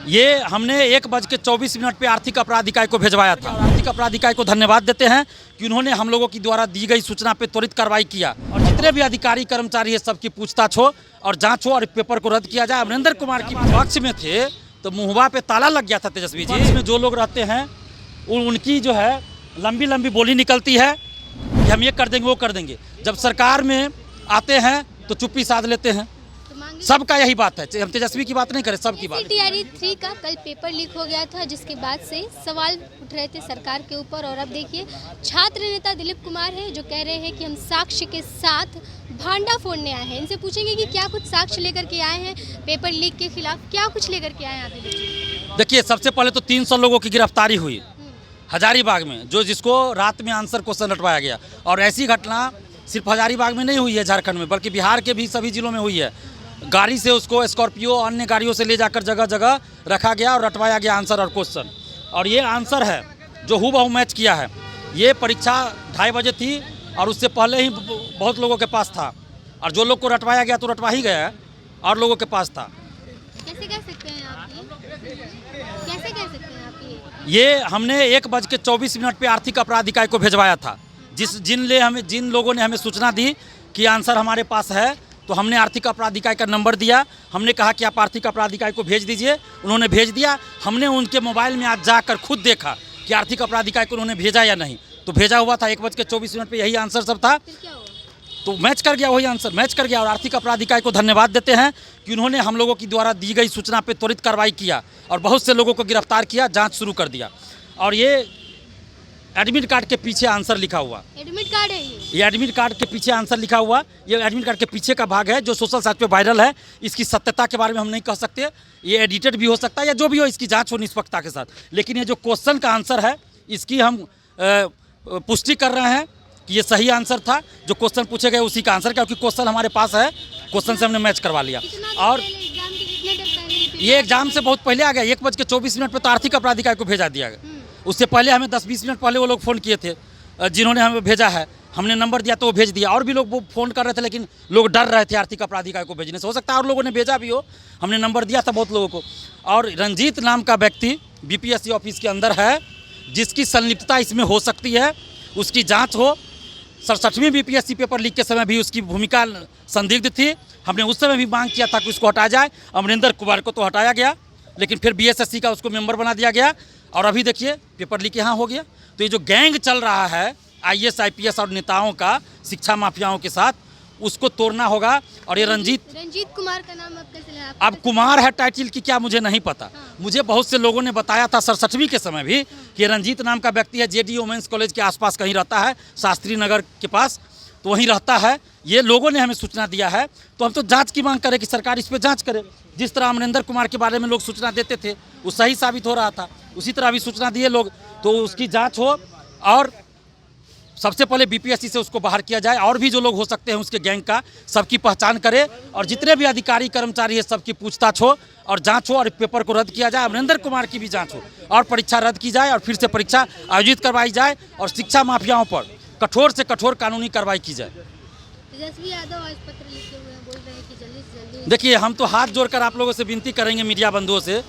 ये हमने 1:24 पे आर्थिक अपराध इकाई को भिजवाया था। आर्थिक अपराध इकाई को धन्यवाद देते हैं कि उन्होंने हम लोगों की द्वारा दी गई सूचना पे त्वरित कार्रवाई किया और जितने भी अधिकारी कर्मचारी है सबकी पूछताछ हो और जांच हो और पेपर को रद्द किया जाए। अमरिंदर कुमार की पक्ष में थे तो मुहवा पे ताला लग गया था तेजस्वी जी। इसमें जो लोग रहते हैं उनकी जो है लंबी लंबी बोली निकलती है कि हम ये कर देंगे वो कर देंगे। जब सरकार में आते हैं तो चुप्पी साध लेते हैं। सबका यही बात है, हम तेजस्वी की बात नहीं करें, सबकी बात। टीआरई 3 का कल पेपर लीक हो गया था जिसके बाद से सवाल उठ रहे थे सरकार के ऊपर और अब देखिए छात्र नेता दिलीप कुमार है जो कह रहे हैं कि हम साक्ष्य के साथ भांडा फोड़ने आए हैं। इनसे पूछेंगे कि क्या कुछ साक्ष्य लेकर के आए हैं पेपर लीक के खिलाफ, क्या कुछ लेकर के आए हैं। देखिए सबसे पहले तो 300 लोगों की गिरफ्तारी हुई हजारीबाग में, जिसको रात में आंसर क्वेश्चन रटवाया गया। और ऐसी घटना सिर्फ हजारीबाग में नहीं हुई है झारखंड में, बल्कि बिहार के भी सभी जिलों में हुई है। गाड़ी से उसको स्कॉर्पियो अन्य गाड़ियों से ले जाकर जगह जगह रखा गया और रटवाया गया आंसर और क्वेश्चन। और ये आंसर है जो हूबहू मैच किया है। ये परीक्षा 2:30 बजे थी और उससे पहले ही बहुत लोगों के पास था और जो लोग को रटवाया गया तो रटवा ही गया है और लोगों के पास था। कैसे कह सकते हैं आप कैसे कह सकते हैं आप ये हमने 1:24 पे आर्थिक अपराध इकाई को भिजवाया था। जिन लोगों ने हमें सूचना दी कि आंसर हमारे पास है तो हमने आर्थिक अपराध इकाई का नंबर दिया। हमने कहा कि आप आर्थिक अपराध इकाई को भेज दीजिए, उन्होंने भेज दिया। हमने उनके मोबाइल में आज जाकर खुद देखा कि आर्थिक अपराध इकाई को उन्होंने भेजा या नहीं, तो भेजा हुआ था 1:24 पे यही आंसर सब था। तो मैच कर गया, वही आंसर मैच कर गया। और आर्थिक अपराध इकाई को धन्यवाद देते हैं कि उन्होंने हम लोगों की द्वारा दी गई सूचना पे त्वरित कार्रवाई किया और बहुत से लोगों को गिरफ्तार किया, जाँच शुरू कर दिया। और ये एडमिट कार्ड के पीछे आंसर लिखा हुआ, एडमिट कार्ड है ये एडमिट कार्ड के पीछे आंसर लिखा हुआ, ये एडमिट कार्ड के पीछे का भाग है जो सोशल साइट पे वायरल है। इसकी सत्यता के बारे में हम नहीं कह सकते, ये एडिटेड भी हो सकता है या जो भी हो, इसकी जांच हो निष्पक्षता के साथ। लेकिन ये जो क्वेश्चन का आंसर है इसकी हम पुष्टि कर रहे हैं कि ये सही आंसर था। जो क्वेश्चन पूछे गए उसी का आंसर, क्योंकि क्वेश्चन हमारे पास है, क्वेश्चन से हमने मैच करवा लिया। और ये एग्जाम से बहुत पहले आ गया, 1:24 पे तो आर्थिक अपराध इकाई को भेजा दिया गया। उससे पहले हमें 10-20 मिनट पहले वो लोग फ़ोन किए थे जिन्होंने हमें भेजा है। हमने नंबर दिया तो वो भेज दिया। और भी लोग वो फ़ोन कर रहे थे लेकिन लोग डर रहे थे आर्थिक अपराध इकाई को भेजने से। हो सकता है और लोगों ने भेजा भी हो, हमने नंबर दिया था बहुत लोगों को। और रंजीत नाम का व्यक्ति बीपीएससी ऑफिस के अंदर है जिसकी संलिप्तता इसमें हो सकती है, उसकी जाँच हो। 67वीं बीपीएससी पेपर लीक के समय भी उसकी भूमिका संदिग्ध थी। हमने उस समय भी मांग किया था कि उसको हटाया जाए। अमरिंदर कुमार को तो हटाया गया, लेकिन फिर बीएसएससी का उसको मेंबर बना दिया गया। और अभी देखिए पेपर लीक यहाँ हो गया। तो ये जो गैंग चल रहा है आईएएस आईपीएस और नेताओं का शिक्षा माफियाओं के साथ, उसको तोड़ना होगा। और ये रंजीत कुमार का नाम अब कैसे है? अब कुमार है टाइटल की क्या मुझे नहीं पता। मुझे बहुत से लोगों ने बताया था 67वीं के समय भी कि रंजीत नाम का व्यक्ति है, जेडी वुमेंस कॉलेज के आसपास कहीं रहता है, शास्त्री नगर के पास, तो वहीं रहता है। ये लोगों ने हमें सूचना दिया है, तो हम तो जांच की मांग करें कि सरकार इस पर जांच करे। जिस तरह अमरिंदर कुमार के बारे में लोग सूचना देते थे वो सही साबित हो रहा था, उसी तरह भी सूचना दिए लोग, तो उसकी जांच हो और सबसे पहले बीपीएससी से उसको बाहर किया जाए। और भी जो लोग हो सकते हैं उसके गैंग का, सबकी पहचान करे और जितने भी अधिकारी कर्मचारी है सबकी पूछताछ हो और जांच हो और पेपर को रद्द किया जाए। अमरिंदर कुमार की भी जांच हो और परीक्षा रद्द की जाए और फिर से परीक्षा आयोजित करवाई जाए और शिक्षा माफियाओं पर कठोर से कठोर कानूनी कार्रवाई की जाए। तेजस्वी यादव आज पत्र लिखे हुए हैं, बोल रहे हैं कि जल्दी से जल्दी। देखिए हम तो हाथ जोड़कर आप लोगों से विनती करेंगे मीडिया बंधुओं से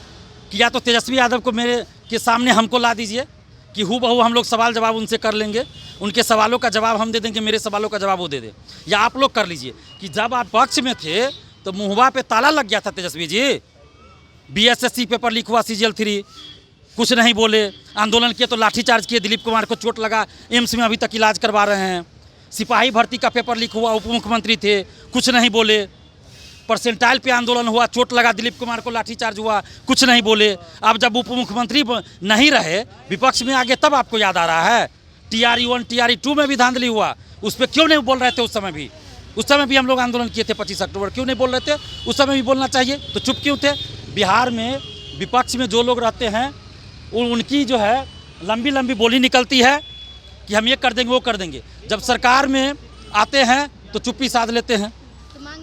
कि या तो तेजस्वी यादव को मेरे के सामने हमको ला दीजिए कि हूबहू हम लोग सवाल जवाब उनसे कर लेंगे, उनके सवालों का जवाब हम दे देंगे, मेरे सवालों का जवाब वो दे दे। या आप लोग कर लीजिए कि जब आप पक्ष में थे तो मुहवा पे ताला लग गया था Tejashwi ji. BSSC paper leak हुआ, CGL 3 कुछ नहीं बोले, आंदोलन किए तो लाठीचार्ज किए, दिलीप कुमार को चोट लगा, एम्स में अभी तक इलाज करवा रहे हैं। सिपाही भर्ती का पेपर लीक हुआ, उप मुख्यमंत्री थे, कुछ नहीं बोले। परसेंटाइल पे आंदोलन हुआ, चोट लगा, दिलीप कुमार को लाठीचार्ज हुआ, कुछ नहीं बोले। अब जब उप मुख्यमंत्री नहीं रहे, विपक्ष में आगे, तब आपको याद आ रहा है। TRE 1 TRE 2 में भी धांधली हुआ, उस पर क्यों नहीं बोल रहे थे? उस समय भी हम लोग आंदोलन किए थे 25 अक्टूबर, क्यों नहीं बोल रहे थे? उस समय भी बोलना चाहिए, तो चुप क्यों थे? बिहार में विपक्ष में जो लोग रहते हैं उनकी जो है लंबी लंबी बोली निकलती है कि हम ये कर देंगे वो कर देंगे। जब सरकार में आते हैं तो चुप्पी साध लेते हैं।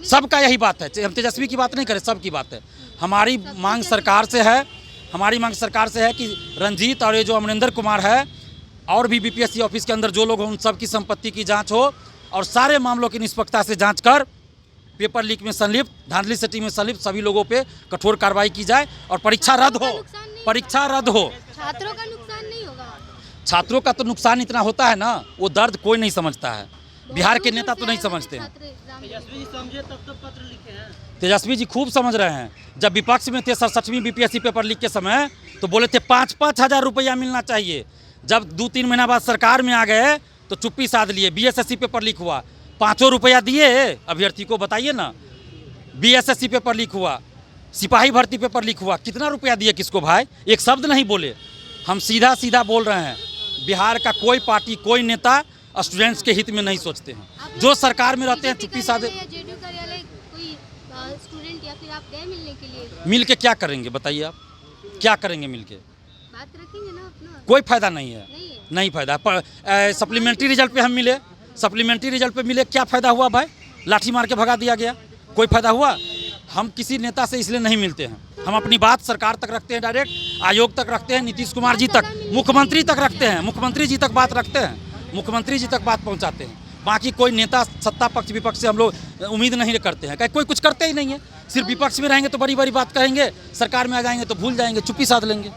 सबका यही बात है, हम तेजस्वी की बात नहीं करें, सबकी बात है। हमारी मांग सरकार से है कि रंजीत और ये जो अमरिंदर कुमार है और भी बीपीएससी ऑफिस के अंदर जो लोग हों उन सबकी संपत्ति की जांच हो और सारे मामलों की निष्पक्षता से जांच कर पेपर लीक में संलिप्त, धांधली सेटिंग में संलिप्त सभी लोगों पे कठोर कार्रवाई की जाए और परीक्षा रद्द हो। परीक्षा रद्द हो। छात्रों का नुकसान नहीं होगा। छात्रों का तो नुकसान इतना होता है ना, वो दर्द कोई नहीं समझता है। बिहार के नेता तो नहीं समझते हैं। तेजस्वी जी समझे तब तो पत्र लिखे हैं। तेजस्वी जी खूब समझ रहे हैं। जब विपक्ष में थे 67वीं बीपीएससी पेपर लीक के समय तो बोले थे 5-5 हज़ार रुपया मिलना चाहिए। जब 2-3 महीना बाद सरकार में आ गए तो चुप्पी साध लिए। बीएसएससी पेपर लीक हुआ, 5 रुपया दिए अभ्यर्थी को, बताइए ना। बीएसएससी पेपर लीक हुआ, सिपाही भर्ती पेपर लीक हुआ, कितना रुपया दिए किसको भाई? एक शब्द नहीं बोले। हम सीधा सीधा बोल रहे हैं, बिहार का कोई पार्टी, कोई नेता स्टूडेंट्स के हित में नहीं सोचते हैं। जो सरकार में रहते हैं चुप्पी साधे। जेडीयू कार्यालय कोई स्टूडेंट या फिर आप गए मिलने के लिए? मिल के क्या करेंगे बताइए आप? क्या करेंगे मिल के? बात रखेंगे ना अपना। कोई फायदा नहीं है। नहीं है। नहीं फायदा। सप्लीमेंट्री रिजल्ट पे हम मिले, सप्लीमेंट्री रिजल्ट पे मिले, क्या फ़ायदा हुआ भाई? लाठी मार के भगा दिया गया, कोई फ़ायदा हुआ? हम किसी नेता से इसलिए नहीं मिलते हैं। हम अपनी बात सरकार तक रखते हैं, डायरेक्ट आयोग तक रखते हैं, नीतीश कुमार जी तक, मुख्यमंत्री तक रखते हैं, मुख्यमंत्री जी तक बात रखते हैं, मुख्यमंत्री जी तक बात पहुंचाते हैं। बाकी कोई नेता सत्ता पक्ष विपक्ष से हम लोग उम्मीद नहीं करते हैं, कोई कुछ करते ही नहीं है। सिर्फ विपक्ष में रहेंगे तो बड़ी बड़ी बात कहेंगे, सरकार में आ जाएंगे तो भूल जाएंगे, चुप्पी साध लेंगे।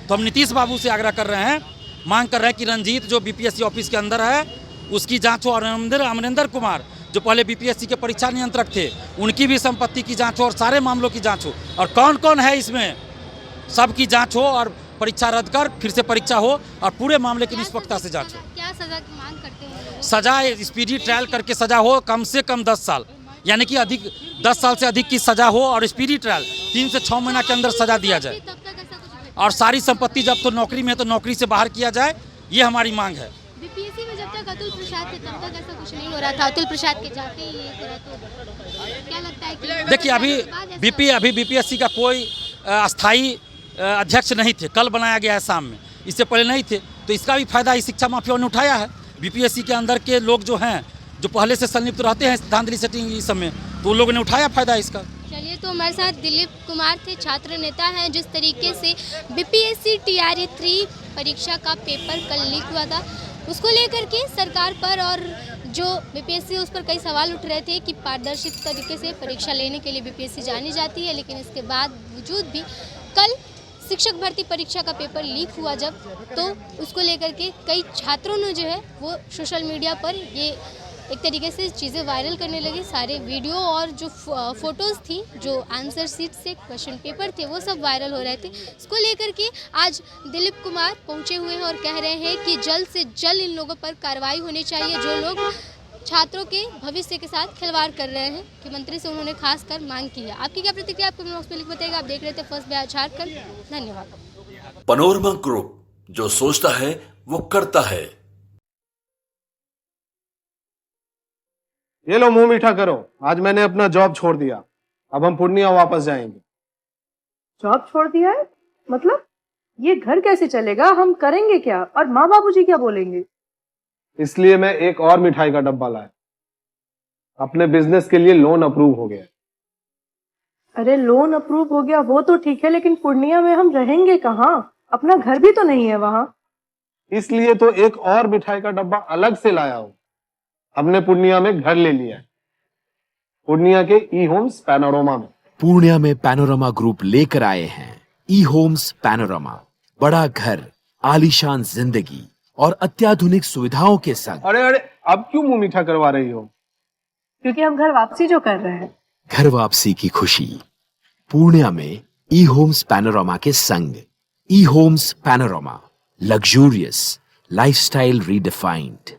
तो हम नीतीश बाबू से आग्रह कर रहे हैं, मांग कर रहे हैं कि रंजीत जो बीपीएससी ऑफिस के अंदर है उसकी जांच हो, और अमरिंदर कुमार जो पहले बीपीएससी के परीक्षा नियंत्रक थे उनकी भी संपत्ति की जांच हो और सारे मामलों की जांच हो, और कौन कौन है इसमें सबकी जांच हो, और परीक्षा रद्द कर फिर से परीक्षा हो और पूरे मामले की निष्पक्षता से जांच हो। क्या सजा की मांग करते हैं? सजा स्पीडी ट्रायल करके सजा हो, कम से कम 10 साल, यानी कि अधिक 10 साल से अधिक की सजा हो, और स्पीडी ट्रायल 3 से 6 महीना के अंदर सजा दिया जाए, तब तक ऐसा कुछ और सारी संपत्ति जब तो नौकरी में है तो नौकरी से बाहर किया जाए, ये हमारी मांग है। बीपीएससी में जब तक अतुल प्रसाद थे तब तक ऐसा कुछ नहीं हो रहा था, अतुल प्रसाद के जाते ही ये करा, तो क्या लगता है कि देखिए अभी बीपीएससी का कोई अस्थाई अध्यक्ष नहीं थे, कल बनाया गया है शाम में, इससे पहले नहीं थे, तो इसका भी फायदा इस शिक्षा माफियाओं ने उठाया है। बीपीएससी के अंदर के लोग जो हैं, जो पहले से संलिप्त रहते हैं धांधली सेटिंग इस समय, तो उन लोगों ने उठाया फायदा इसका। चलिए, तो हमारे साथ दिलीप कुमार थे, छात्र नेता हैं। जिस तरीके से बीपीएससी टीआरई 3 परीक्षा का पेपर कल लीक हुआ था, उसको लेकर के सरकार पर और जो बीपीएससी उस पर कई सवाल उठ रहे थे कि पारदर्शी तरीके से परीक्षा लेने के लिए बीपीएससी जानी जाती है, लेकिन इसके बावजूद भी कल शिक्षक भर्ती परीक्षा का पेपर लीक हुआ जब, तो उसको लेकर के कई छात्रों ने जो है वो सोशल मीडिया पर ये एक तरीके से चीज़ें वायरल करने लगी। सारे वीडियो और जो फोटोज़ थी, जो आंसर शीट से क्वेश्चन पेपर थे, वो सब वायरल हो रहे थे। इसको लेकर के आज दिलीप कुमार पहुंचे हुए हैं और कह रहे हैं कि जल्द से जल्द इन लोगों पर कार्रवाई होनी चाहिए जो लोग छात्रों के भविष्य के साथ खिलवाड़ कर रहे हैं। मुख्यमंत्री से उन्होंने खासकर मांग की है। आपकी क्या प्रतिक्रिया, आपको बॉक्स में लिख बताइएगा। आप देख रहे थे फर्स्ट बिहार झारखंड। धन्यवाद। पनोरमा ग्रुप, जो सोचता है वो करता है। ये लो, मुंह मीठा करो। आज मैंने अपना जॉब छोड़ दिया, अब हम पूर्णिया वापस जाएंगे। जॉब छोड़ दिया है? मतलब ये घर कैसे चलेगा? हम करेंगे क्या? और माँ बाबूजी क्या बोलेंगे? इसलिए मैं एक और मिठाई का डब्बा लाया। अपने बिजनेस के लिए लोन अप्रूव हो गया। अरे लोन अप्रूव हो गया वो तो ठीक है, लेकिन पूर्णिया में हम रहेंगे कहाँ? अपना घर भी तो नहीं है वहाँ। इसलिए तो एक और मिठाई का डब्बा अलग से लाया हूँ। हमने पूर्णिया में घर ले लिया है, पूर्णिया के ई होम्स पैनोरमा में। पूर्णिया में पैनोरमा ग्रुप लेकर आए हैं ई होम्स पैनोरमा। बड़ा घर, आलीशान जिंदगी और अत्याधुनिक सुविधाओं के संग। अरे अब क्यों मुंह मीठा करवा रही हो? क्योंकि हम घर वापसी जो कर रहे हैं। घर वापसी की खुशी पूर्णिया में ई होम्स पैनोरमा के संग। E Homes Panorama, luxurious lifestyle redefined.